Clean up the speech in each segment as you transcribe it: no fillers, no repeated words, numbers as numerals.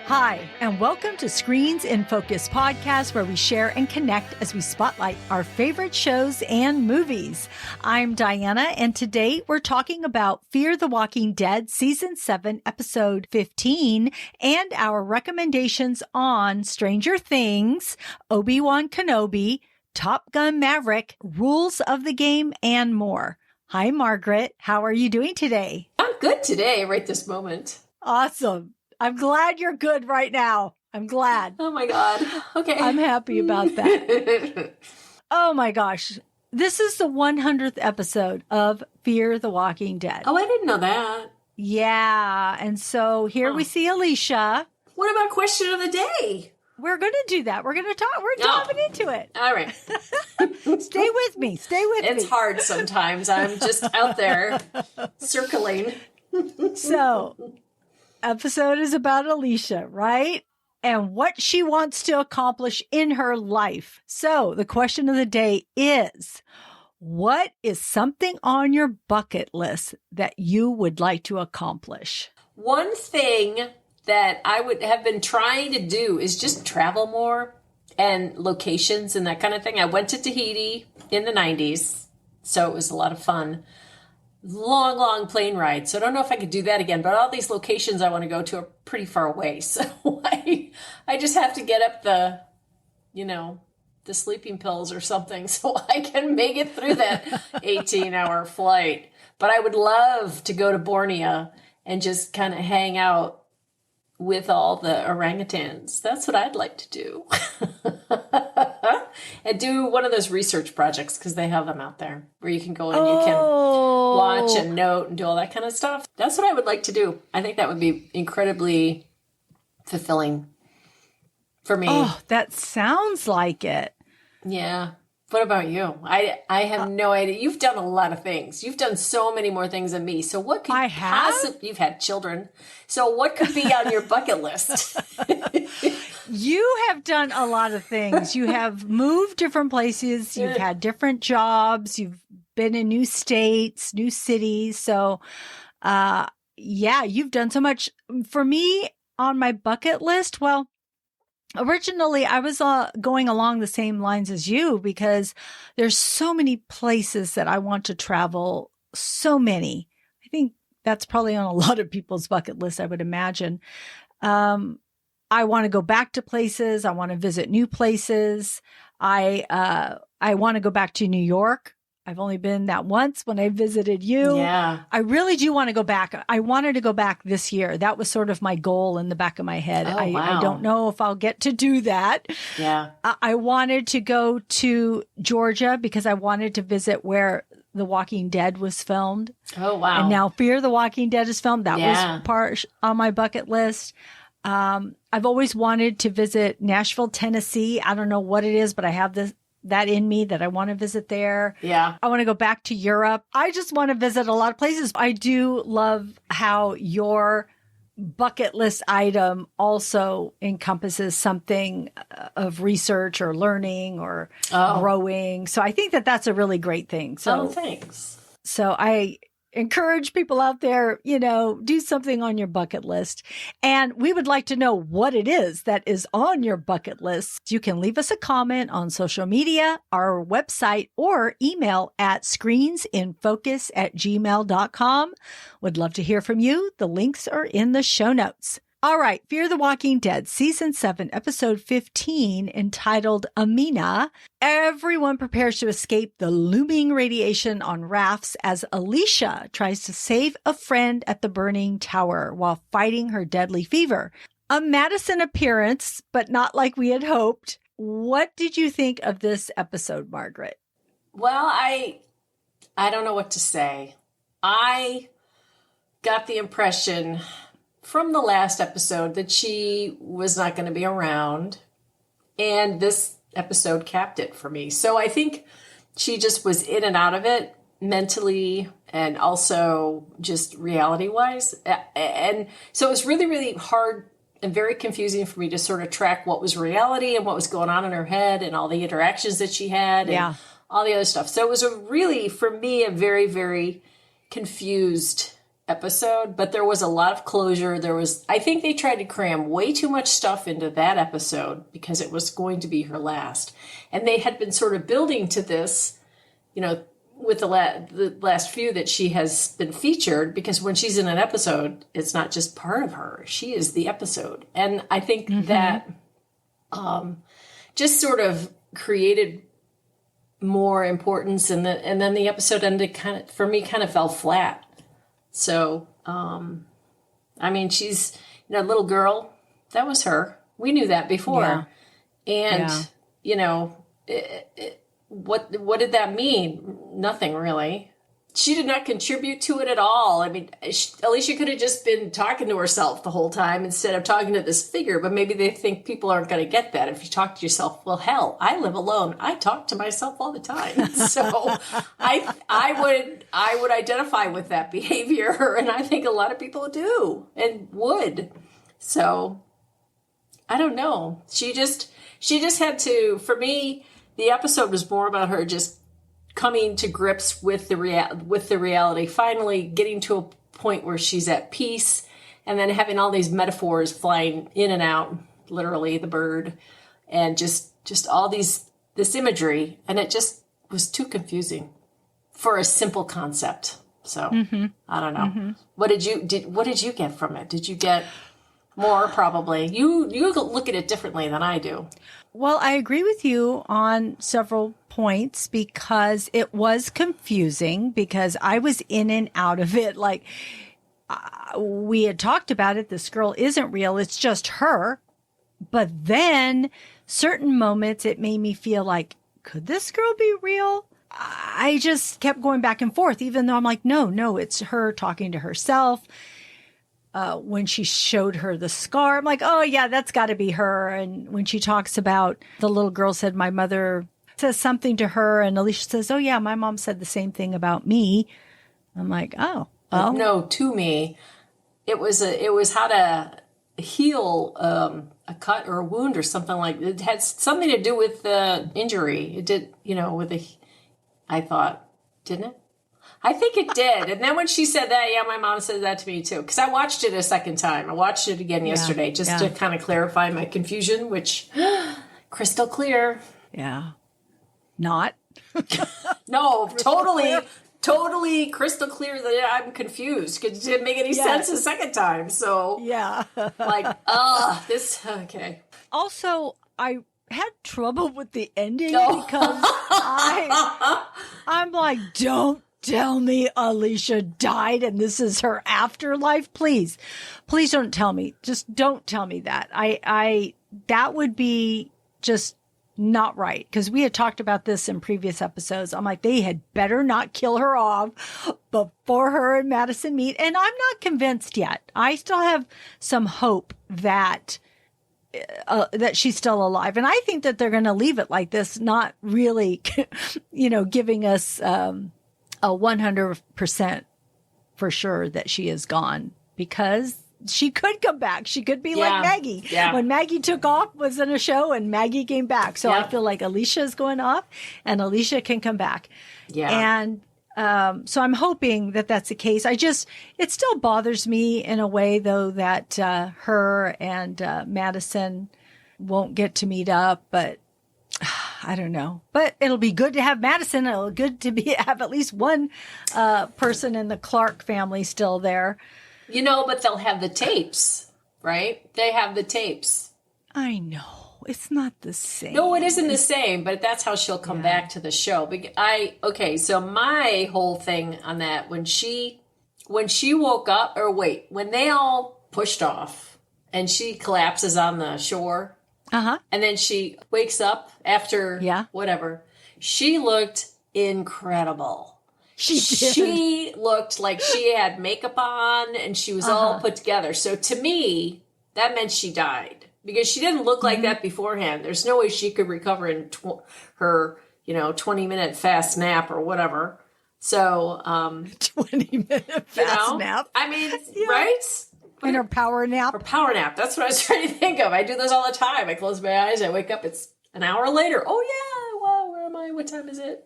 Hi, and welcome to Screens in Focus podcast, where we share and connect as we spotlight our favorite shows and movies. I'm Diana, and today we're talking about Fear the Walking Dead Season 7, Episode 15, and our recommendations on Stranger Things, Obi-Wan Kenobi, Top Gun Maverick, Rules of the Game, and more. Hi, Margaret. How are you doing today? I'm good today, right this moment. Awesome. I'm glad you're good right now. I'm glad. Oh my God. Okay. I'm happy about that. Oh my gosh. This is the 100th episode of Fear the Walking Dead. Oh, I didn't know that. Yeah. And so here we see Alicia. What about question of the day? We're going to do that. We're going to talk. We're diving into it. All right. Stay with me. Stay with me. It's hard sometimes. I'm just out there circling. So, episode is about Alicia, right? And what she wants to accomplish in her life. So the question of the day is, what is something on your bucket list that you would like to accomplish? One thing that I would have been trying to do is just travel more and locations and that kind of thing. I went to Tahiti in the 90s, so it was a lot of fun. Long plane ride. So I don't know if I could do that again, but all these locations I want to go to are pretty far away. So I just have to get up the sleeping pills or something so I can make it through that 18-hour flight. But I would love to go to Borneo and just kind of hang out with all the orangutans. That's what I'd like to do. And do one of those research projects, because they have them out there where you can go and you can watch and note and do all that kind of stuff. That's what I would like to do. I think that would be incredibly fulfilling for me. Oh, that sounds like it. Yeah. What about you? I have no idea. You've done a lot of things. You've done so many more things than me. So what could you've had children. So what could be on your bucket list? You have done a lot of things. You have moved different places. You've had different jobs. You've been in new states, new cities. So, you've done so much. For me, on my bucket list, well, originally I was going along the same lines as you, because there's so many places that I want to travel. So many. I think that's probably on a lot of people's bucket list, I would imagine. I want to go back to places. I want to visit new places. I want to go back to New York. I've only been that once when I visited you. Yeah. I really do want to go back. I wanted to go back this year. That was sort of my goal in the back of my head. Oh, I don't know if I'll get to do that. Yeah. I wanted to go to Georgia because I wanted to visit where The Walking Dead was filmed. Oh, wow. And now Fear the Walking Dead is filmed. That was part on my bucket list. I've always wanted to visit Nashville, Tennessee. I don't know what it is, but I have that in me that I want to visit there. Yeah. I want to go back to Europe. I just want to visit a lot of places. I do love how your bucket list item also encompasses something of research or learning or growing. So I think that that's a really great thing. So thanks. So I encourage people out there, do something on your bucket list. And we would like to know what it is that is on your bucket list. You can leave us a comment on social media, our website, or email at screensinfocus@gmail.com. Would love to hear from you. The links are in the show notes. All right, Fear the Walking Dead, Season 7, Episode 15, entitled Amina. Everyone prepares to escape the looming radiation on rafts as Alicia tries to save a friend at the burning tower while fighting her deadly fever. A Madison appearance, but not like we had hoped. What did you think of this episode, Margaret? Well, I don't know what to say. I got the impression from the last episode that she was not going to be around. And this episode capped it for me. So I think she just was in and out of it mentally and also just reality-wise. And so it was really, really hard and very confusing for me to sort of track what was reality and what was going on in her head and all the interactions that she had and all the other stuff. So it was for me, a very, very confused episode, but there was a lot of closure. I think they tried to cram way too much stuff into that episode because it was going to be her last. And they had been sort of building to this, with the last few that she has been featured, because when she's in an episode, it's not just part of her. She is the episode. And I think that just sort of created more importance, and then the episode ended kind of fell flat. So, she's, little girl, that was her. We knew that before. Yeah. And, what did that mean? Nothing really. She did not contribute to it at all. I mean, Alicia could have just been talking to herself the whole time instead of talking to this figure, but maybe they think people aren't going to get that. If you talk to yourself, well, hell, I live alone. I talk to myself all the time. So I would identify with that behavior, and I think a lot of people do and would. So I don't know. She just had to, for me, the episode was more about her just coming to grips with the reality, finally getting to a point where she's at peace, and then having all these metaphors flying in and out, literally the bird, and just all this imagery, and it just was too confusing for a simple concept. So I don't know. Mm-hmm. What did you get from it? Did you get more? Probably. You look at it differently than I do. Well, I agree with you on several points because it was confusing, because I was in and out of it. Like, we had talked about it. This girl isn't real. It's just her. But then certain moments, it made me feel like, could this girl be real? I just kept going back and forth, even though I'm like, no, it's her talking to herself. When she showed her the scar, I'm like, oh yeah, that's got to be her. And when she talks about, the little girl said, my mother says something to her, and Alicia says, oh yeah, my mom said the same thing about me. I'm like, oh, well. No, to me, it was how to heal a cut or a wound or something like that. It had something to do with the injury. It did, I thought, didn't it? I think it did. And then when she said that, yeah, my mom said that to me too. Because I watched it a second time. I watched it again yesterday just to kind of clarify my confusion, which crystal clear. Yeah. Not. No, totally crystal clear that I'm confused because it didn't make any sense the second time. So yeah. Okay. Also, I had trouble with the ending because I'm like, don't tell me Alicia died and this is her afterlife. Please don't tell me. Just don't tell me that. That would be just not right. Because we had talked about this in previous episodes. I'm like, they had better not kill her off before her and Madison meet. And I'm not convinced yet. I still have some hope that she's still alive. And I think that they're going to leave it like this, not really, giving us, a 100% for sure that she is gone, because she could come back. She could be like Maggie. Yeah. When Maggie took off, was in a show, and Maggie came back. So I feel like Alicia is going off and Alicia can come back. Yeah. And so I'm hoping that that's the case. It still bothers me in a way, though, that her and Madison won't get to meet up, but I don't know, but it'll be good to have Madison. It'll be good to have at least one person in the Clark family still there. But they'll have the tapes, right? They have the tapes. I know. It's not the same. No, it isn't the same, but that's how she'll come back to the show. So my whole thing on that, when she woke up, when they all pushed off and she collapses on the shore, and then she wakes up after whatever. She looked incredible. She did. She looked like she had makeup on and she was all put together. So to me, that meant she died, because she didn't look like that beforehand. There's no way she could recover in her 20-minute fast nap or whatever. So 20-minute fast nap. I mean, right? In her power nap? Her power nap. That's what I was trying to think of. I do those all the time. I close my eyes. I wake up. It's an hour later. Oh, yeah. Wow. Where am I? What time is it?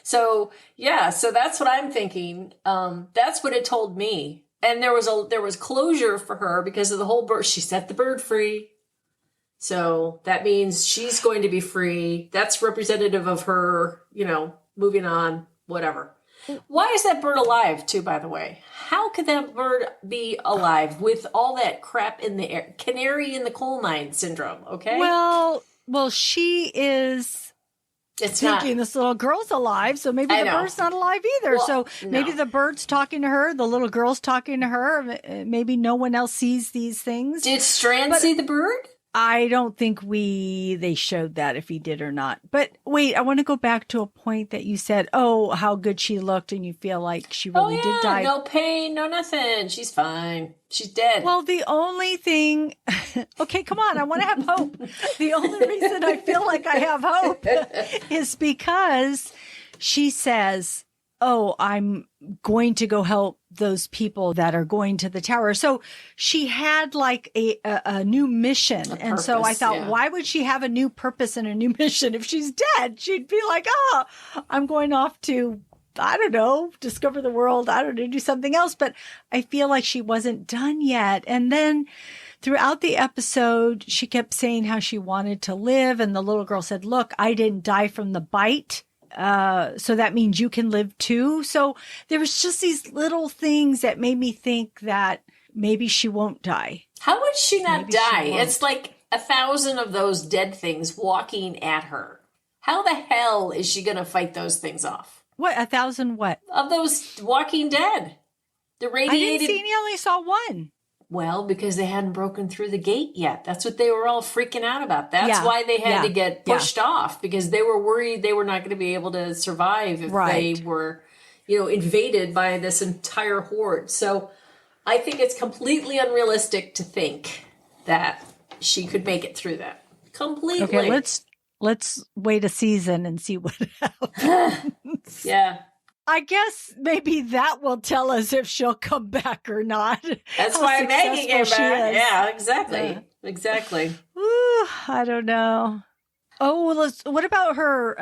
So, yeah. So that's what I'm thinking. That's what it told me. And there was closure for her because of the whole bird. She set the bird free. So that means she's going to be free. That's representative of her, moving on, whatever. Why is that bird alive, too, by the way? How could that bird be alive with all that crap in the air? Canary in the coal mine syndrome, okay? Well, she is thinking this little girl's alive, so maybe the bird's not alive either. Well, so maybe the bird's talking to her, the little girl's talking to her. Maybe no one else sees these things. Did Strand see the bird? I don't think they showed that if he did or not. But wait, I want to go back to a point that you said, how good she looked, and you feel like she really did die. No pain, no nothing. She's fine. She's dead. Well, the only thing, okay, come on, I want to have hope. The only reason I feel like I have hope is because she says, I'm going to go help those people that are going to the tower. So she had like a new mission. Purpose, so I thought, why would she have a new purpose and a new mission? If she's dead, she'd be like, I'm going off to, I don't know, discover the world. I don't know, do something else. But I feel like she wasn't done yet. And then throughout the episode, she kept saying how she wanted to live. And the little girl said, look, I didn't die from the bite. So that means you can live too. So there was just these little things that made me think that maybe she won't die. How would she not die? It's like 1,000 of those dead things walking at her. How the hell is she going to fight those things off? What, 1,000 what? Of those walking dead. The radiated. I didn't see any, I only saw one. Well, because they hadn't broken through the gate yet. That's what they were all freaking out about. That's why they had to get pushed off, because they were worried they were not going to be able to survive if they were, invaded by this entire horde. So I think it's completely unrealistic to think that she could make it through that. Completely. Okay, let's wait a season and see what happens. Yeah. I guess maybe that will tell us if she'll come back or not. That's why I'm making it back. Yeah, exactly. Exactly. Ooh, I don't know. What about her?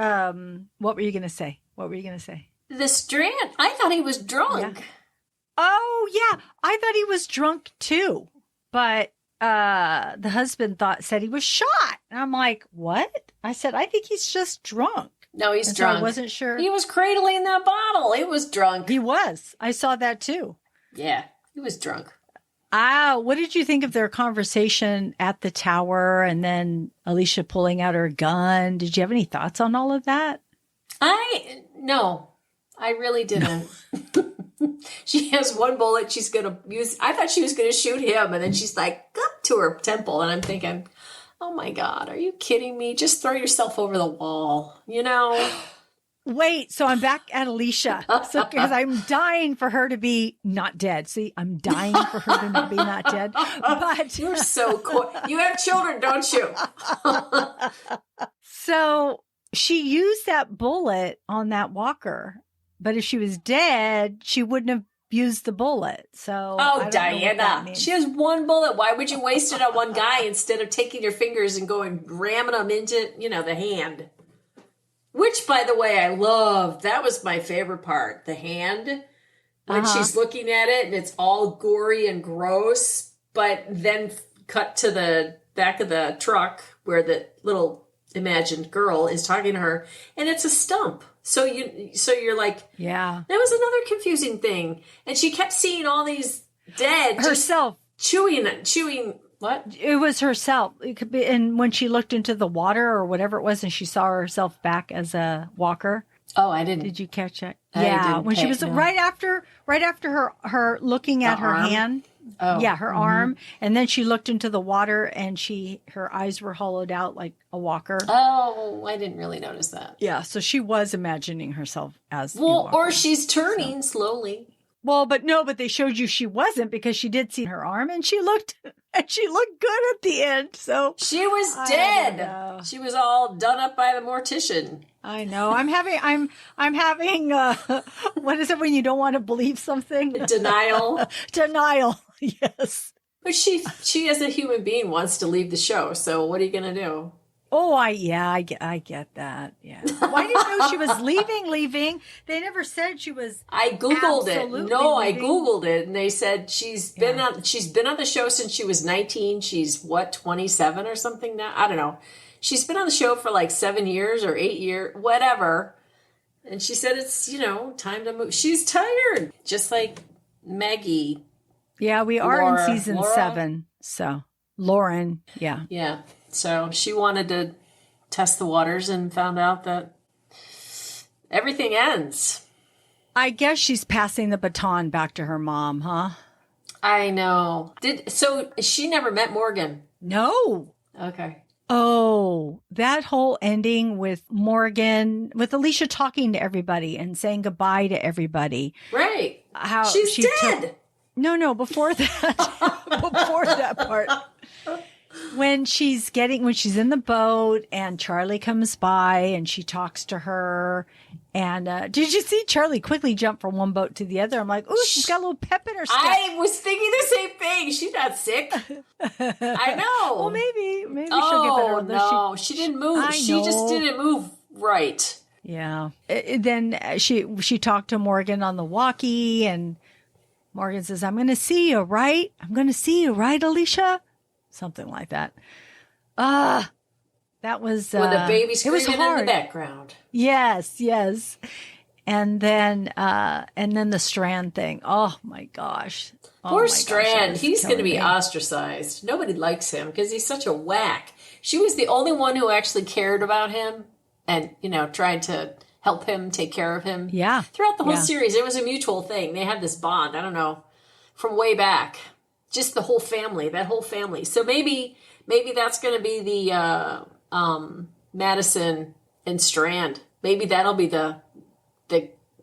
What were you going to say? The Strand. I thought he was drunk. Yeah. Oh, yeah. I thought he was drunk too. But the husband said he was shot. And I'm like, what? I said, I think he's just drunk. No, he's drunk. So I wasn't sure. He was cradling that bottle. He was drunk. He was. I saw that too. Yeah, he was drunk. What did you think of their conversation at the tower and then Alicia pulling out her gun? Did you have any thoughts on all of that? No, I really didn't. She has one bullet she's going to use. I thought she was going to shoot him, and then she's like, up to her temple. And I'm thinking, oh my God, are you kidding me? Just throw yourself over the wall, Wait, so I'm back at Alicia. Because I'm dying for her to be not dead. See, I'm dying for her to be not dead. But you're so cool. You have children, don't you? So she used that bullet on that walker. But if she was dead, she wouldn't have used the bullet. So Diana, she has one bullet. Why would you waste it on one guy instead of taking your fingers and going ramming them into, the hand? Which, by the way, I loved. That was my favorite part. The hand, when she's looking at it and it's all gory and gross, but then cut to the back of the truck where the little imagined girl is talking to her, and it's a stump. So you're like, yeah, that was another confusing thing. And she kept seeing all these dead herself chewing. What? It was herself. It could be, and when she looked into the water or whatever it was, and she saw herself back as a walker. Oh, I didn't. Did you catch it? Yeah, when she was right after her looking at her hand. Oh, yeah, her arm, and then she looked into the water, and her eyes were hollowed out like a walker. Oh, I didn't really notice that. Yeah, so she was imagining herself as a walker. Or she's turning slowly. Well, but they showed you she wasn't, because she did see her arm, and she looked good at the end. So she was dead. She was all done up by the mortician. I know. I'm having what is it when you don't want to believe something? Denial. Denial. Yes. But she as a human being wants to leave the show. So what are you going to do? Oh, I get that. Yeah. Well, I didn't know she was leaving. They never said she was I Googled it. absolutely No, I leaving. Googled it, and they said she's been on the show since she was 19. She's what, 27 or something now? I don't know. She's been on the show for like 7 years or 8 years, whatever. And she said it's, time to move. She's tired, just like Maggie. Yeah, we are Laura, in season Laura? 7. So, Lauren, yeah. Yeah. So she wanted to test the waters and found out that everything ends. I guess she's passing the baton back to her mom, huh? I know. So she never met Morgan? No. Okay. Oh, that whole ending with Morgan, with Alicia talking to everybody and saying goodbye to everybody. Right. How she's dead. No, before that, before that part. When she's in the boat and Charlie comes by and she talks to her. And did you see Charlie quickly jump from one boat to the other? I'm like, oh, she's got a little pep in her step. I was thinking the same thing. She's not sick. I know. Well, maybe she'll get better. No, she didn't move. She just didn't move right. Yeah. Then she talked to Morgan on the walkie, and Morgan says, I'm going to see you, right? I'm going to see you, right, Alicia? Something like that. That was with a baby screaming in the background. Yes. And then the Strand thing. Oh my gosh. Poor Strand. He's going to be ostracized. Nobody likes him because he's such a whack. She was the only one who actually cared about him and, tried to help him, take care of him. Yeah. Throughout the whole series, it was a mutual thing. They had this bond, I don't know, from way back. Just the whole family, that whole family. So maybe that's going to be the Madison and Strand. Maybe that'll be the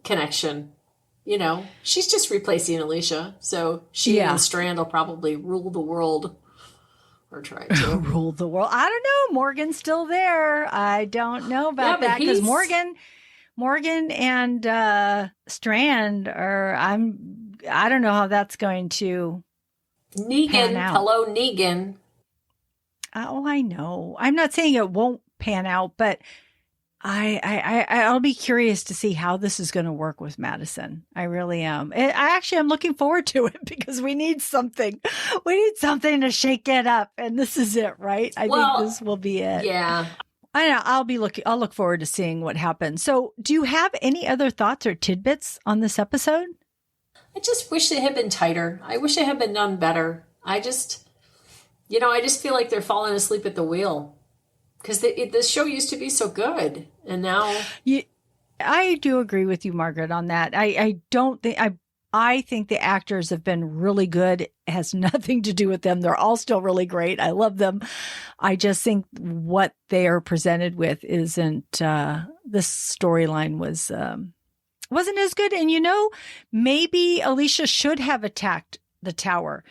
connection. She's just replacing Alicia. So she and Strand will probably rule the world. Or try to. Rule the world. I don't know. Morgan's still there. I don't know about that. Because Morgan and Strand are, I don't know how that's going to pan out. Hello, Negan. Oh, I know. I'm not saying it won't pan out, but I'll be curious to see how this is going to work with Madison. I really am. I'm looking forward to it because we need something. We need something to shake it up, and this is it, right? I think this will be it. Yeah. I know. I'll look forward to seeing what happens. So, do you have any other thoughts or tidbits on this episode? I just wish it had been tighter. I wish it had been done better. I just feel like they're falling asleep at the wheel because this show used to be so good, and now. I do agree with you, Margaret, on that. I think the actors have been really good. It has nothing to do with them. They're all still really great. I love them. I just think what they are presented with isn't. This storyline wasn't as good. And maybe Alicia should have attacked the tower.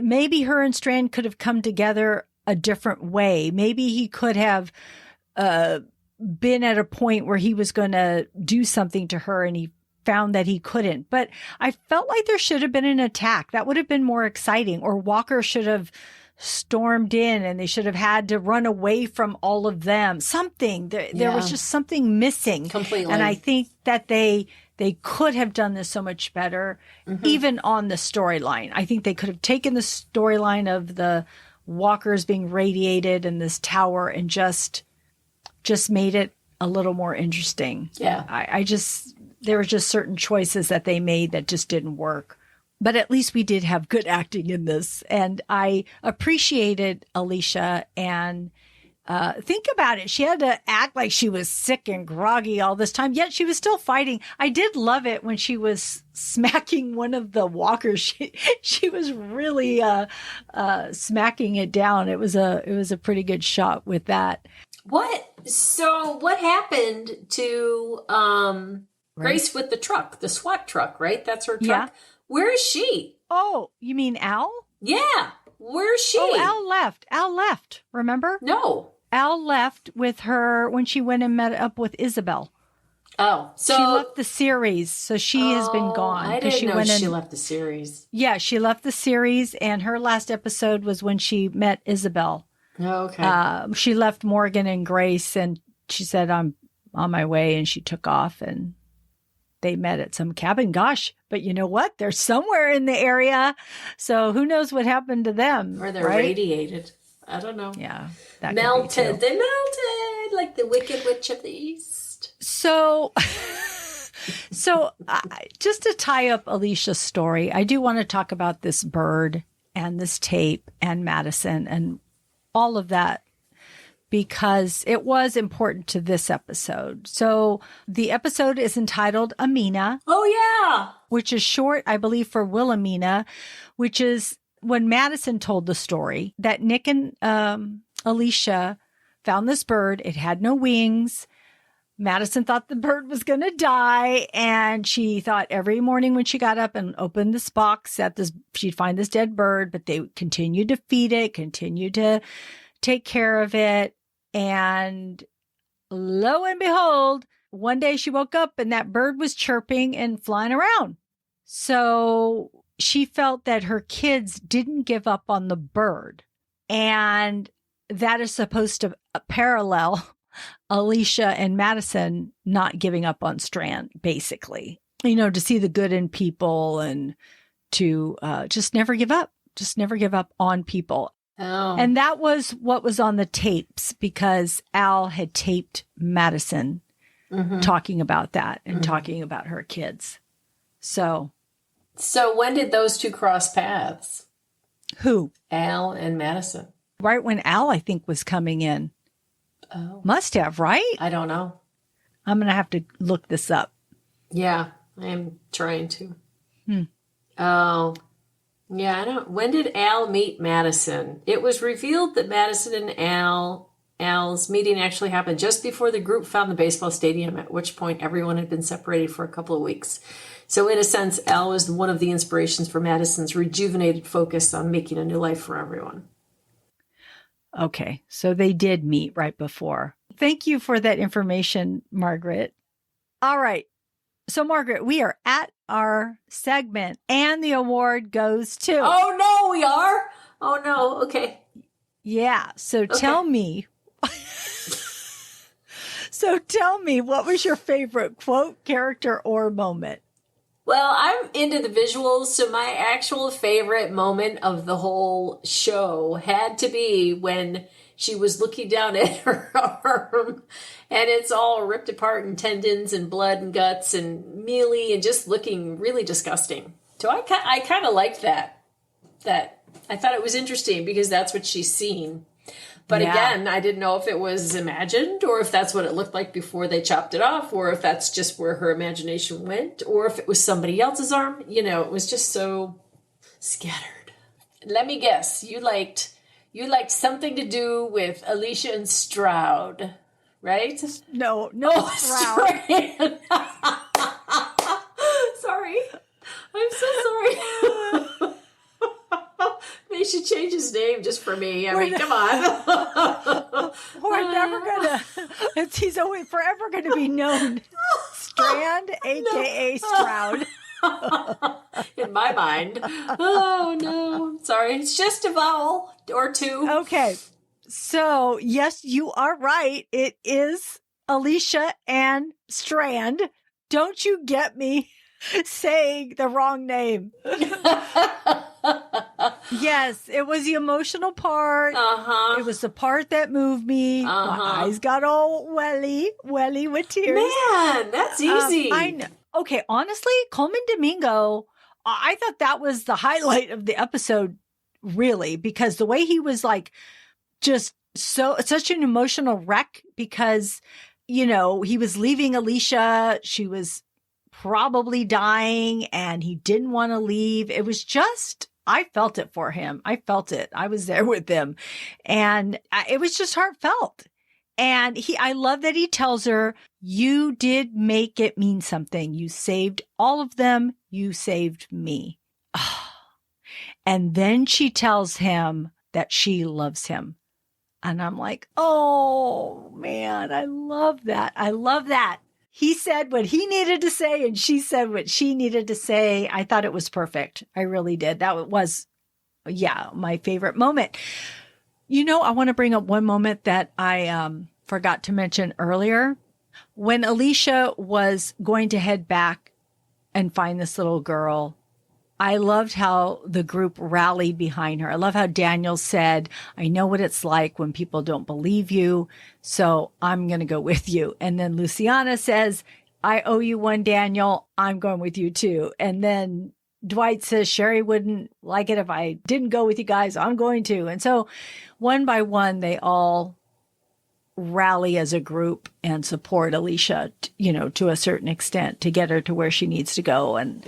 Maybe her and Strand could have come together a different way. Maybe he could have been at a point where he was going to do something to her and he found that he couldn't. But I felt like there should have been an attack. That would have been more exciting. Or Walker should have stormed in and they should have had to run away from all of them. Something. There was just something missing. Completely. And I think that they could have done this so much better, even on the storyline. I think they could have taken the storyline of the walkers being radiated in this tower and just made it a little more interesting. Yeah. There were just certain choices that they made that just didn't work. But at least we did have good acting in this. And I appreciated Alicia. And think about it. She had to act like she was sick and groggy all this time, yet she was still fighting. I did love it when she was smacking one of the walkers. She was really smacking it down. It was a pretty good shot with that. So what happened to Grace with the truck, the SWAT truck, right? That's her truck. Yeah. Where is she? Oh, you mean Al? Yeah. Where is she? Oh, Al left. Remember? No. Al left with her when she went and met up with Isabel. Oh, so she left the series, so she has been gone. I didn't know she left the series. Yeah, she left the series, and her last episode was when she met Isabel. Okay. She left Morgan and Grace, and she said, I'm on my way, and she took off, and they met at some cabin. Gosh, but you know what? They're somewhere in the area, so who knows what happened to them, Or they're right? radiated. I don't know. Yeah, that Melted. They melted like the Wicked Witch of the East. So, just to tie up Alicia's story, I do want to talk about this bird and this tape and Madison and all of that, because it was important to this episode. So the episode is entitled Amina. Oh, yeah. Which is short, I believe, for Wilhelmina, which is when Madison told the story that Nick and Alicia found this bird. It had no wings. Madison thought the bird was going to die. And she thought every morning when she got up and opened this box, she'd find this dead bird, but they continued to feed it, continued to take care of it. And lo and behold, one day she woke up and that bird was chirping and flying around. So she felt that her kids didn't give up on the bird. And that is supposed to parallel Alicia and Madison not giving up on Strand, basically. To see the good in people and to just never give up. Just never give up on people. Oh. And that was what was on the tapes, because Al had taped Madison talking about that and talking about her kids. So when did those two cross paths? Who? Al and Madison. Right when Al, I think, was coming in. Oh. Must have, right? I don't know. I'm going to have to look this up. Yeah, I'm trying to. Oh. Yeah, I don't. When did Al meet Madison? It was revealed that Madison and Al's meeting actually happened just before the group found the baseball stadium, at which point everyone had been separated for a couple of weeks. So in a sense, Al was one of the inspirations for Madison's rejuvenated focus on making a new life for everyone. Okay, so they did meet right before. Thank you for that information, Margaret. All right. So, Margaret, we are at our segment, and the award goes to... Oh, no, we are? Oh, no. Okay. Yeah. So tell me... what was your favorite quote, character, or moment? Well, I'm into the visuals, so my actual favorite moment of the whole show had to be when she was looking down at her arm and it's all ripped apart and tendons and blood and guts and mealy and just looking really disgusting. So I kind of liked that. I thought it was interesting because that's what she's seen. But again, I didn't know if it was imagined or if that's what it looked like before they chopped it off, or if that's just where her imagination went, or if it was somebody else's arm. It was just so scattered. Let me guess. You liked something to do with Alicia and Stroud, right? No, Stroud. Strand. Sorry. I'm so sorry. They should change his name just for me. I mean, come on. We're never gonna. He's always forever going to be known Strand, aka Stroud. In my mind. Oh no! Sorry, it's just a vowel or two. Okay, so yes, you are right. It is Alicia and Strand. Don't you get me saying the wrong name? Yes, it was the emotional part. It was the part that moved me. My eyes got all welly with tears. Man, that's easy. I know. Okay, honestly, Coleman Domingo, I thought that was the highlight of the episode, really, because the way he was like just such an emotional wreck, because, he was leaving Alicia. She was probably dying and he didn't want to leave. It was just, I felt it for him. I felt it. I was there with him, and it was just heartfelt. And I love that he tells her, you did make it mean something. You saved all of them. You saved me. And then she tells him that she loves him. And I'm like, oh man, I love that. I love that. He said what he needed to say and she said what she needed to say. I thought it was perfect. I really did. That was, my favorite moment. I want to bring up one moment that I forgot to mention earlier. When Alicia was going to head back and find this little girl, I loved how the group rallied behind her. I love how Daniel said, I know what it's like when people don't believe you, so I'm going to go with you. And then Luciana says, I owe you one, Daniel. I'm going with you too. And then Dwight says, Sherry wouldn't like it if I didn't go with you guys. I'm going to. And so one by one, they all rally as a group and support Alicia, to a certain extent to get her to where she needs to go. And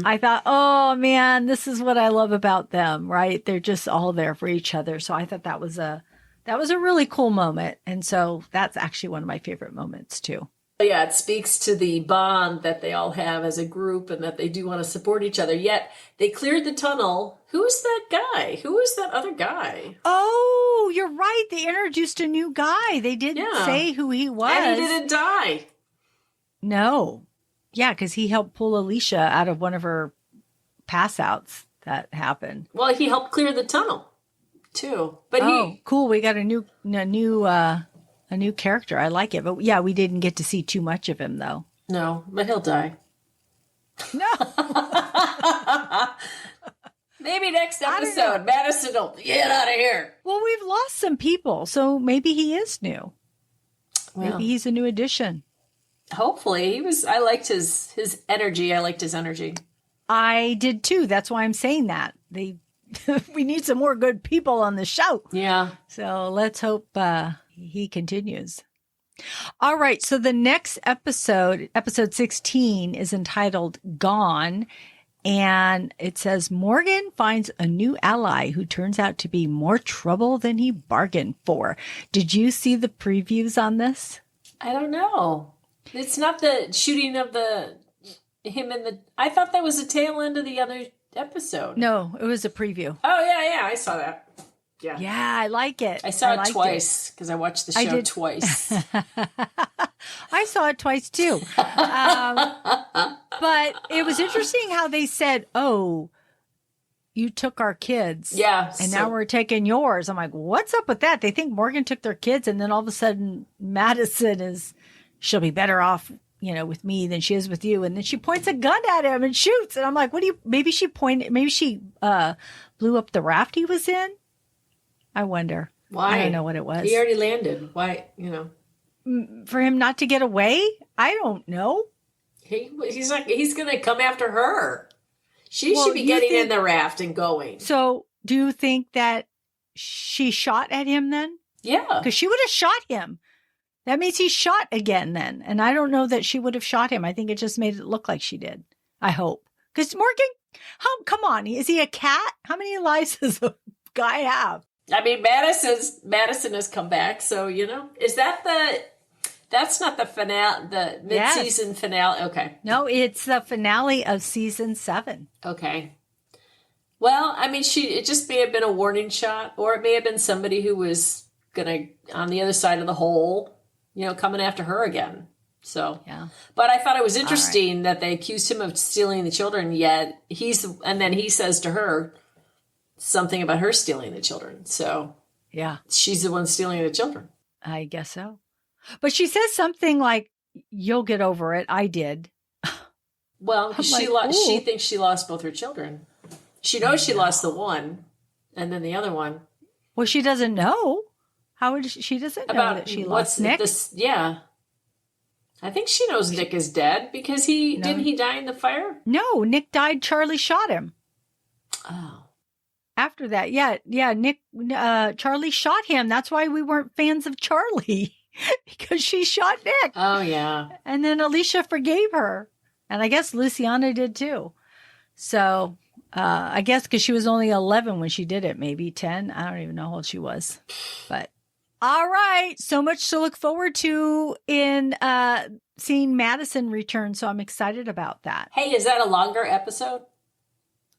I thought, oh man, this is what I love about them, right? They're just all there for each other. So I thought that was a really cool moment. And so that's actually one of my favorite moments too. Yeah, it speaks to the bond that they all have as a group and that they do want to support each other. Yet they cleared the tunnel. Who's that guy? Who is that other guy? Oh, you're right. They introduced a new guy. They didn't say who he was. And he didn't die. No. Yeah, because he helped pull Alicia out of one of her pass outs that happened. Well, he helped clear the tunnel too. But cool. We got a new character. I like it. But yeah, we didn't get to see too much of him though. No, but he'll die. No. Maybe next episode, Madison will get out of here. Well, we've lost some people, so maybe he is new. Well, maybe he's a new addition. Hopefully. I liked his energy. I liked his energy. I did too. That's why I'm saying that. We need some more good people on the show. Yeah. So let's hope he continues. All right. So the next episode 16, is entitled Gone. And it says, Morgan finds a new ally who turns out to be more trouble than he bargained for. Did you see the previews on this? I don't know. It's not the shooting of I thought that was the tail end of the other episode. No, it was a preview. Oh, yeah, I saw that. Yeah. Yeah, I like it. I saw it twice because I watched the show twice. I saw it twice too. But it was interesting how they said, oh, you took our kids. Yeah. And now we're taking yours. I'm like, what's up with that? They think Morgan took their kids. And then all of a sudden Madison she'll be better off, with me than she is with you. And then she points a gun at him and shoots. And I'm like, maybe she blew up the raft he was in. I wonder. Why? I don't know what it was. He already landed. Why, For him not to get away? I don't know. He's going to come after her. She should be getting in the raft and going. So do you think that she shot at him then? Yeah. Because she would have shot him. That means he shot again then. And I don't know that she would have shot him. I think it just made it look like she did. I hope. Because Morgan, come on. Is he a cat? How many lives does a guy have? I mean, Madison has come back. So, is that's not the finale, the mid-season finale? Okay. No, it's the finale of season 7. Okay. Well, I mean, it just may have been a warning shot, or it may have been somebody who was on the other side of the hole, coming after her again. So, yeah. But I thought it was interesting that they accused him of stealing the children, yet and then he says to her something about her stealing the children. So, yeah, she's the one stealing the children. I guess so. But she says something like, you'll get over it. I did. Well, she thinks she lost both her children. She knows she lost the one and then the other one. Well, she doesn't know. She doesn't know that she lost Nick? Yeah. I think she knows Nick is dead because didn't he die in the fire? No, Nick died. Charlie shot him. Oh. After that, yeah, Nick, Charlie shot him. That's why we weren't fans of Charlie, because she shot Nick. Oh, yeah. And then Alicia forgave her. And I guess Luciana did too. So I guess because she was only 11 when she did it, maybe 10. I don't even know how old she was. But all right. So much to look forward to in seeing Madison return. So I'm excited about that. Hey, is that a longer episode?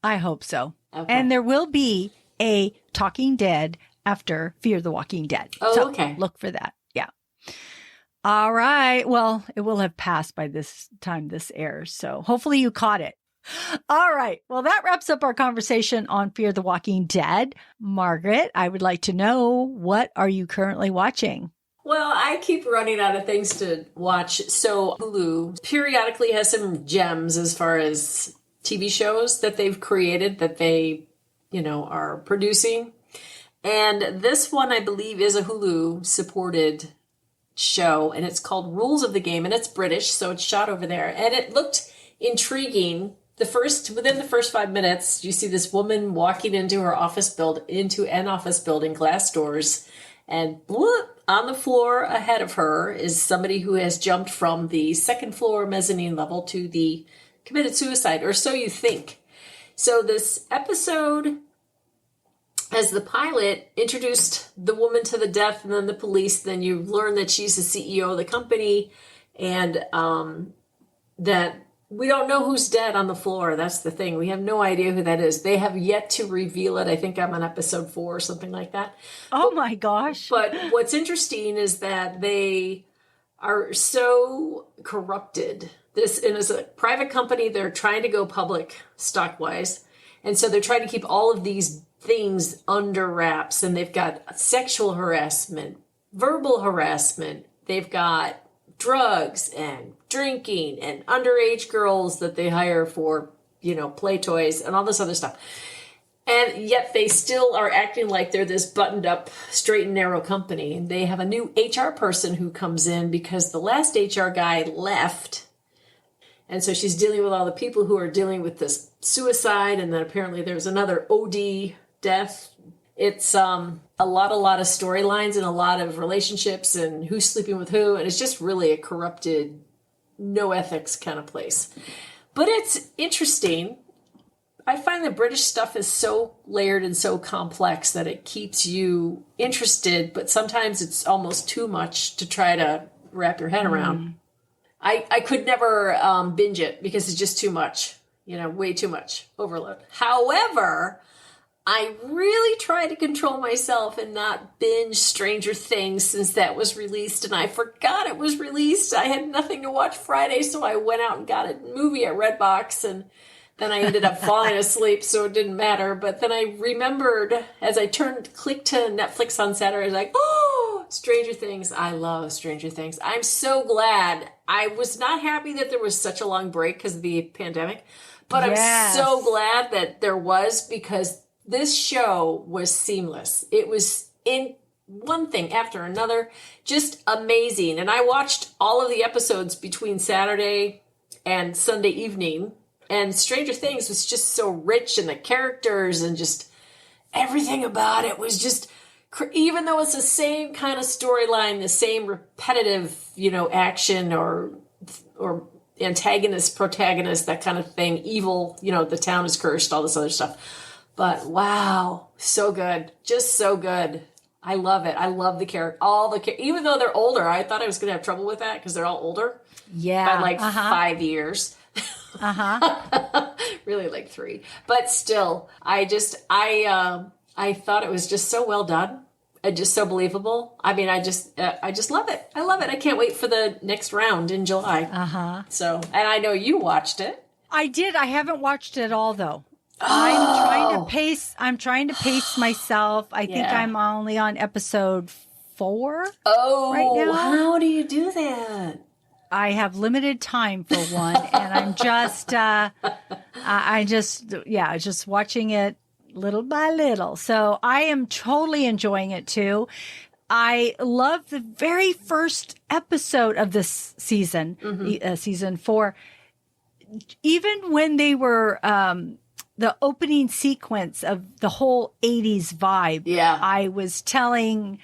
I hope so. Okay. And there will be a Talking Dead after Fear the Walking Dead. Oh, so okay. Look for that. Yeah. All right. Well, it will have passed by this time this airs. So hopefully you caught it. All right. Well, that wraps up our conversation on Fear the Walking Dead. Margaret, I would like to know, what are you currently watching? Well, I keep running out of things to watch. So Hulu periodically has some gems as far as TV shows that they've created that they, are producing. And this one, I believe, is a Hulu supported show, and it's called Rules of the Game, and it's British, so it's shot over there. And it looked intriguing. Within the first 5 minutes, you see this woman walking into an office building, glass doors, and bloop, on the floor ahead of her is somebody who has jumped from the second floor mezzanine level to the committed suicide, or so you think. So this episode, as the pilot, introduced the woman to the death and then the police. Then you learn that she's the CEO of the company, and that we don't know who's dead on the floor. That's the thing. We have no idea who that is. They have yet to reveal it. I think I'm on episode 4 or something like that. My gosh. But what's interesting is that they are so corrupted. This is a private company. They're trying to go public stock-wise. And so they're trying to keep all of these things under wraps. And they've got sexual harassment, verbal harassment. They've got drugs and drinking and underage girls that they hire for, play toys and all this other stuff. And yet they still are acting like they're this buttoned up, straight and narrow company. And they have a new HR person who comes in because the last HR guy left. And so she's dealing with all the people who are dealing with this suicide. And then apparently there's another OD death. It's a lot of storylines and a lot of relationships and who's sleeping with who. And it's just really a corrupted, no ethics kind of place. But it's interesting. I find that British stuff is so layered and so complex that it keeps you interested, but sometimes it's almost too much to try to wrap your head around. I could never binge it because it's just too much, way too much overload. However, I really try to control myself and not binge Stranger Things since that was released, and I forgot it was released. I had nothing to watch Friday, so I went out and got a movie at Redbox, and then I ended up falling asleep, so it didn't matter. But then I remembered as I clicked to Netflix on Saturday, I was like, oh, Stranger Things. I love Stranger Things. I'm so glad. I was not happy that there was such a long break because of the pandemic, but Yes. I'm so glad that there was, because this show was seamless. It was in one thing after another, just amazing. And I watched all of the episodes between Saturday and Sunday evening. And Stranger Things was just so rich, and the characters and just everything about it was just, even though it's the same kind of storyline, the same repetitive, action or antagonist, protagonist, that kind of thing, evil, the town is cursed, all this other stuff. But wow, so good. Just so good. I love it. I love the character. Even though they're older, I thought I was going to have trouble with that because they're all older. Yeah. By 5 years. Really like 3. But still, I thought it was just so well done. Just so believable. I mean, I just love it. I love it. I can't wait for the next round in July. So, and I know you watched it. I did. I haven't watched it all though. I'm trying to pace myself. I think I'm only on episode 4 right now. How do you do that? I have limited time for one, and I'm just, just watching it little by little. So I am totally enjoying it too. I love the very first episode of this season, season 4. Even when they were, the opening sequence of the whole 80s vibe. Yeah. I was telling,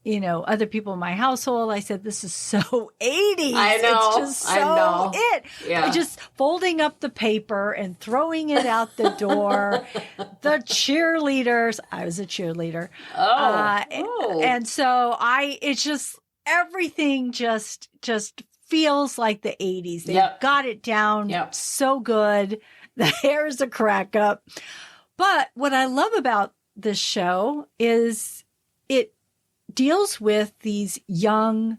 other people in my household, I said, this is so 80s. I know. It's just so it. Yeah. Just folding up the paper and throwing it out the door. The cheerleaders. I was a cheerleader. And so it's just, everything just feels like the 80s. They got it down so good. The hair is a crack up. But what I love about this show is it deals with these young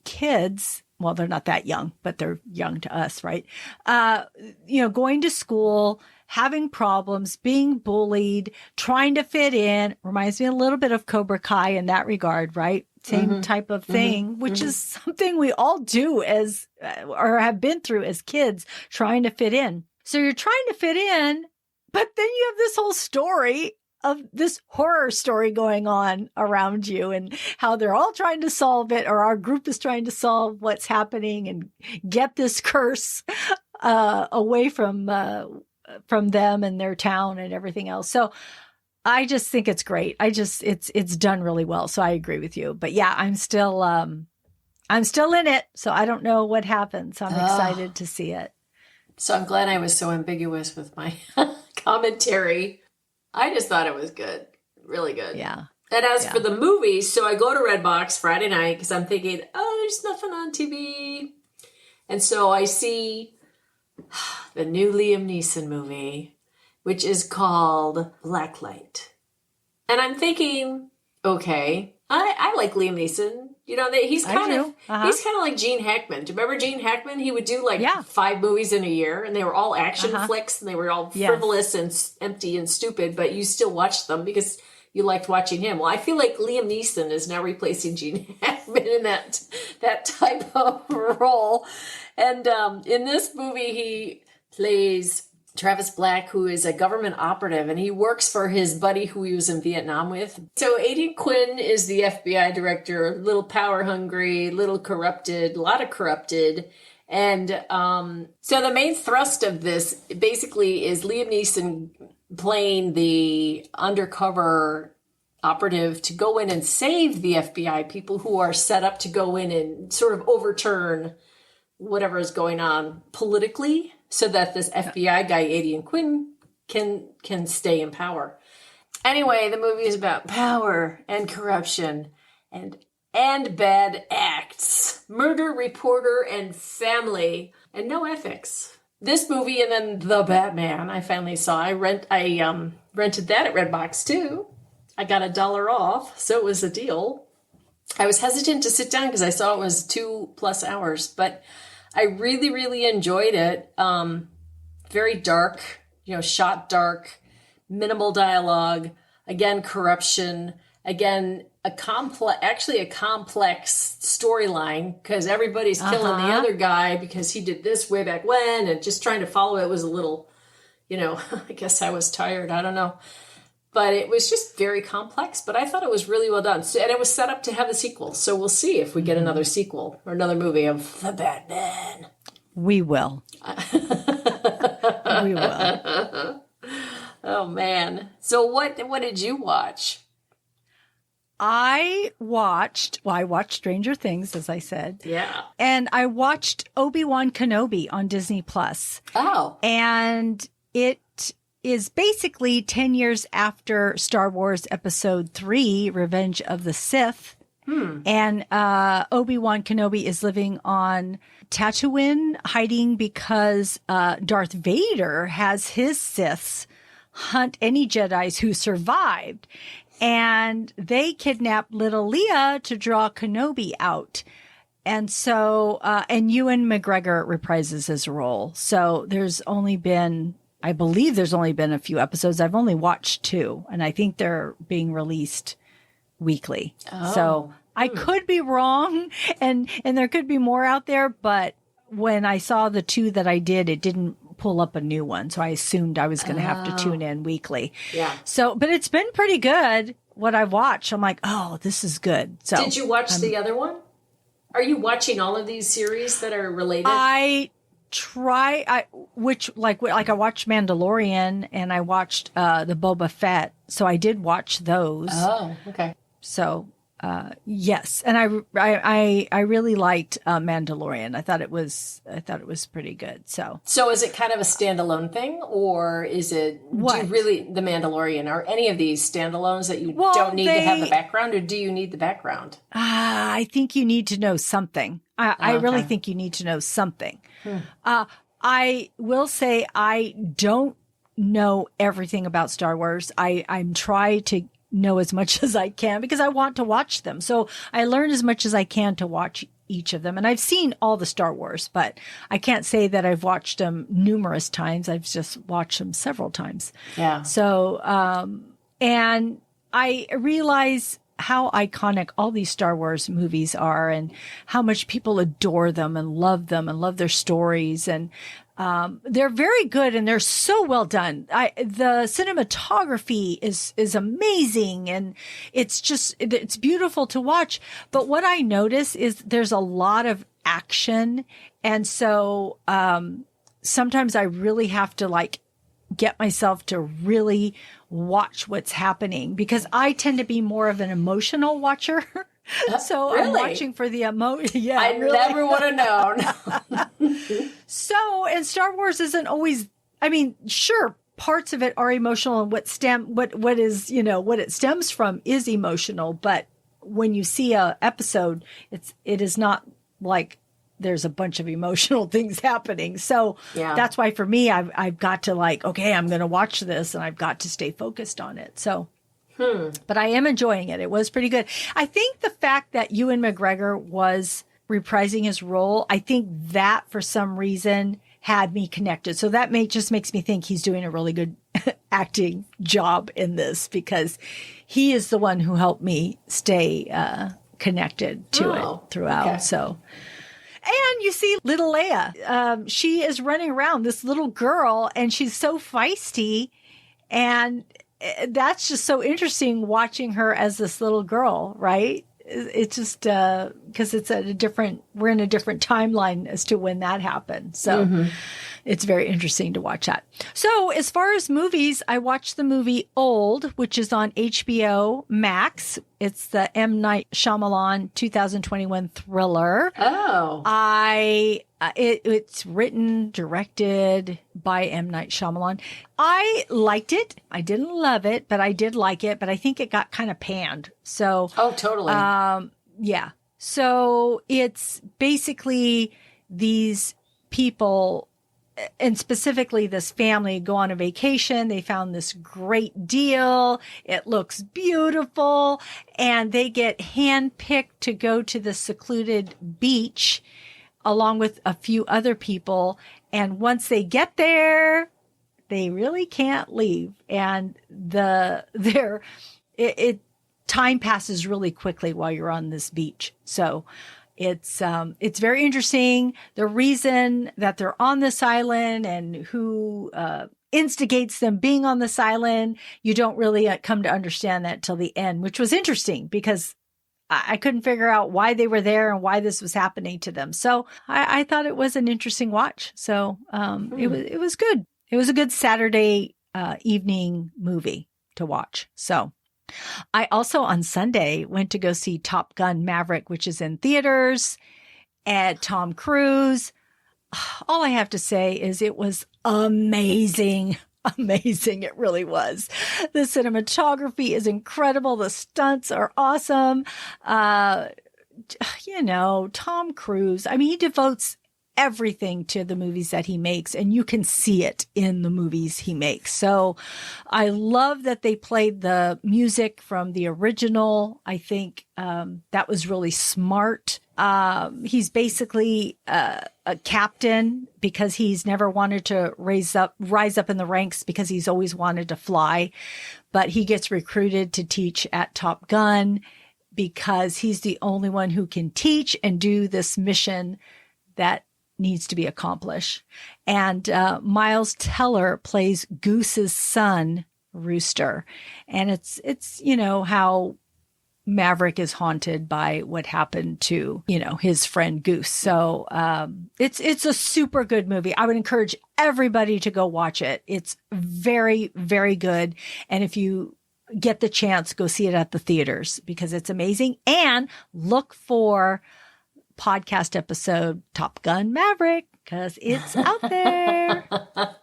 kids well, they're not that young, but they're young to us, right? Going to school, having problems, being bullied, trying to fit in. Reminds me a little bit of Cobra Kai in that regard, right? Same type of thing, which is something we all do or have been through as kids, trying to fit in. So you're trying to fit in, but then you have this whole story of this horror story going on around you and how they're all trying to solve it, or our group is trying to solve what's happening and get this curse away from them and their town and everything else. So I just think it's great. It's done really well. So I agree with you. But yeah, I'm still in it. So I don't know what happens. I'm excited to see it. So I'm glad I was so ambiguous with my commentary. I just thought it was good. Really good. Yeah. And as for the movies, so I go to Redbox Friday night because I'm thinking, there's nothing on TV. And so I see the new Liam Neeson movie, which is called Backlight. And I'm thinking, okay, I like Liam Neeson. You know, he's kind of like Gene Hackman. Do you remember Gene Hackman? He would do 5 movies in a year, and they were all action flicks, and they were all frivolous and empty and stupid, but you still watched them because you liked watching him. Well, I feel like Liam Neeson is now replacing Gene Hackman in that type of role. And in this movie, he plays Travis Black, who is a government operative, and he works for his buddy who he was in Vietnam with. So Aidan Quinn is the FBI director, a little power hungry, a little corrupted, a lot of corrupted. And so the main thrust of this basically is Liam Neeson playing the undercover operative to go in and save the FBI people who are set up to go in and sort of overturn whatever is going on politically, so that this FBI guy, Aidan Quinn, can stay in power. Anyway, the movie is about power and corruption and bad acts, murder, reporter, and family, and no ethics. This movie and then The Batman I finally saw. I rented that at Redbox too. I got $1 off, so it was a deal. I was hesitant to sit down because I saw it was 2+ hours, but I really, really enjoyed it. Very dark, shot dark, minimal dialogue. Again, corruption. Again, a complex storyline because everybody's killing the other guy because he did this way back when, and just trying to follow it was a little, I guess I was tired. I don't know. But it was just very complex, but I thought it was really well done. So, and it was set up to have a sequel. So we'll see if we get another sequel or another movie of The Batman. We will. We will. Oh, man. So what did you watch? I watched Stranger Things, as I said. Yeah. And I watched Obi-Wan Kenobi on Disney Plus. Oh. And it is basically 10 years after Star Wars Episode 3, Revenge of the Sith. And Obi-Wan Kenobi is living on Tatooine, hiding because Darth Vader has his Siths hunt any Jedis who survived. And they kidnapped little Leia to draw Kenobi out. And so, and Ewan McGregor reprises his role. So I believe there's only been a few episodes. I've only watched 2, and I think they're being released weekly. Oh. So I could be wrong, and there could be more out there, but when I saw the 2 that I did, it didn't pull up a new one. So I assumed I was going to have to tune in weekly. Yeah. So, but it's been pretty good what I've watched. I'm like, oh, this is good. So did you watch the other one? Are you watching all of these series that are related? I watched Mandalorian and I watched the Boba Fett, so I did watch those. Oh, okay. So yes, and I really liked Mandalorian. I thought it was pretty good. So is it kind of a standalone thing, or is it do you really the Mandalorian? Are any of these standalones that you don't need to have the background, or do you need the background? I think you need to know something. I really think you need to know something. I will say I don't know everything about Star Wars. I'm trying to know as much as I can because I want to watch them. So I learn as much as I can to watch each of them. And I've seen all the Star Wars, but I can't say that I've watched them numerous times. I've just watched them several times. Yeah. So, and I realize how iconic all these Star Wars movies are and how much people adore them and love their stories. And they're very good and they're so well done. The cinematography is amazing and it's beautiful to watch. But what I notice is there's a lot of action. And so, sometimes I really have to like get myself to really watch what's happening because I tend to be more of an emotional watcher. So really? I'm watching for the emotion. Yeah, I really. never would have known. So, and Star Wars isn't always, I mean, sure, parts of it are emotional and what is, what it stems from is emotional. But when you see a episode, it is not like there's a bunch of emotional things happening. So that's why for me, I've got to like, okay, I'm going to watch this and I've got to stay focused on it. So, but I am enjoying it. It was pretty good. I think the fact that Ewan McGregor was reprising his role, I think that for some reason had me connected. So that just makes me think he's doing a really good acting job in this because he is the one who helped me stay connected to it throughout. Okay. So. And you see little Leia. She is running around, this little girl, and she's so feisty. And that's just so interesting watching her as this little girl, right? It's just because we're in a different timeline as to when that happened. So it's very interesting to watch that. So as far as movies, I watched the movie Old, which is on HBO Max. It's the M. Night Shyamalan 2021 thriller. Oh. It's written, directed by M. Night Shyamalan. I liked it. I didn't love it, but I did like it. But I think it got kind of panned. So. Oh, totally. Yeah. So it's basically these people, and specifically this family, go on a vacation. They found this great deal. It looks beautiful. And they get handpicked to go to the secluded beach along with a few other people. And once they get there, they really can't leave. And time passes really quickly while you're on this beach. So it's very interesting. The reason that they're on this island and who instigates them being on this island, you don't really come to understand that till the end, which was interesting because I couldn't figure out why they were there and why this was happening to them. So I thought it was an interesting watch. So it was good. It was a good Saturday evening movie to watch. So I also on Sunday went to go see Top Gun Maverick, which is in theaters, and Tom Cruise. All I have to say is it was amazing. Amazing. It really was. The cinematography is incredible. The stunts are awesome. Tom Cruise, I mean, he devotes everything to the movies that he makes, and you can see it in the movies he makes. So I love that they played the music from the original. I think that was really smart. He's basically a captain because he's never wanted to rise up in the ranks because he's always wanted to fly, but he gets recruited to teach at Top Gun because he's the only one who can teach and do this mission that needs to be accomplished. And Miles Teller plays Goose's son, Rooster. And it's how Maverick is haunted by what happened to, his friend Goose. So it's a super good movie. I would encourage everybody to go watch it. It's very, very good. And if you get the chance, go see it at the theaters because it's amazing. And look for podcast episode Top Gun Maverick because it's out there. All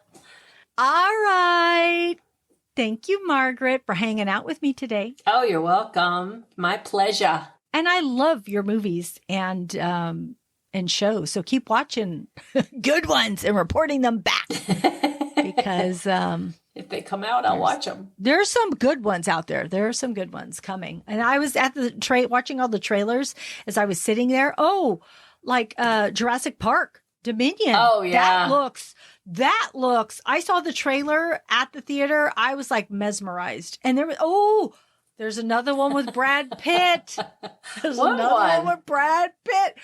right. Thank you, Margaret, for hanging out with me today. Oh, you're welcome. My pleasure. And I love your movies and shows. So keep watching good ones and reporting them back because if they come out, I'll watch them. There are some good ones out there. There are some good ones coming. And I was at the watching all the trailers as I was sitting there. Oh, like Jurassic Park, Dominion. Oh, yeah. That looks, I saw the trailer at the theater. I was like mesmerized. And there's another one with Brad Pitt. There's another one with Brad Pitt.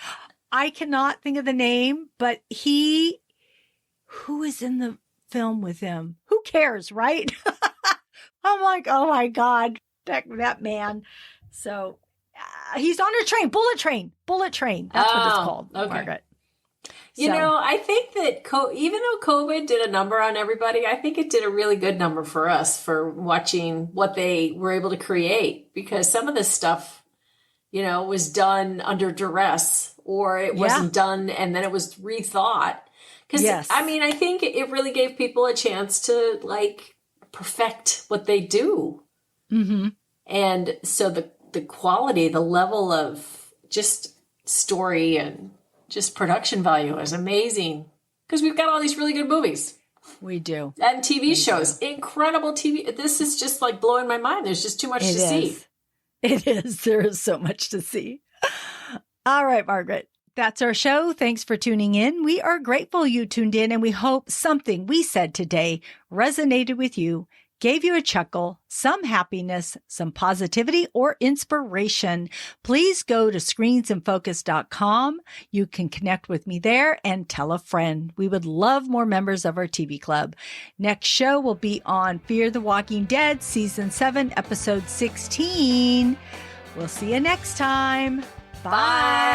I cannot think of the name, but who is in the film with him? Who cares, right? I'm like, oh my God, that man. So he's on a train, bullet train. That's what it's called, okay. Margaret. You know, I think that even though COVID did a number on everybody, I think it did a really good number for us for watching what they were able to create, because some of this stuff, you know, was done under duress, or it wasn't done and then it was rethought. Because, I mean, I think it really gave people a chance to, like, perfect what they do. Mm-hmm. And so the quality, the level of just story and just production value is amazing, because we've got all these really good movies. We do. And TV shows. Incredible TV. This is just like blowing my mind. There's just too much to see. It is. There is so much to see. All right, Margaret. That's our show. Thanks for tuning in. We are grateful you tuned in, and we hope something we said today resonated with you, gave you a chuckle, some happiness, some positivity, or inspiration. Please go to screensinfocus.com. You can connect with me there and tell a friend. We would love more members of our TV club. Next show will be on Fear the Walking Dead, Season 7, Episode 16. We'll see you next time. Bye.